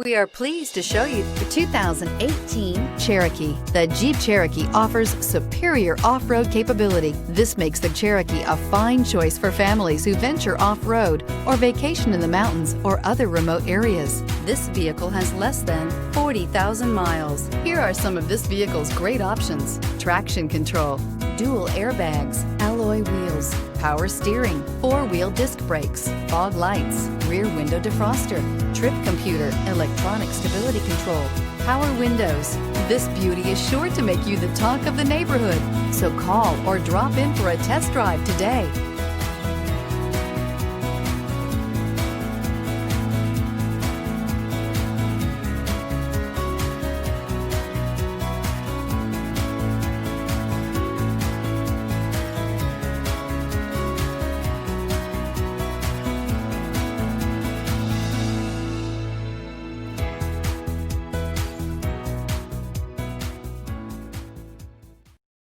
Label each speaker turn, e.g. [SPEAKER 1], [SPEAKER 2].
[SPEAKER 1] We are pleased to show you the 2018 Cherokee. The Jeep Cherokee offers superior off-road capability. This makes the Cherokee a fine choice for families who venture off-road or vacation in the mountains or other remote areas. This vehicle has less than 40,000 miles. Here are some of this vehicle's great options: traction control, dual airbags, alloy wheels, power steering, four-wheel disc brakes, fog lights, rear window defroster, trip computer, electronic stability control, power windows. This beauty is sure to make you the talk of the neighborhood. So call or drop in for a test drive today.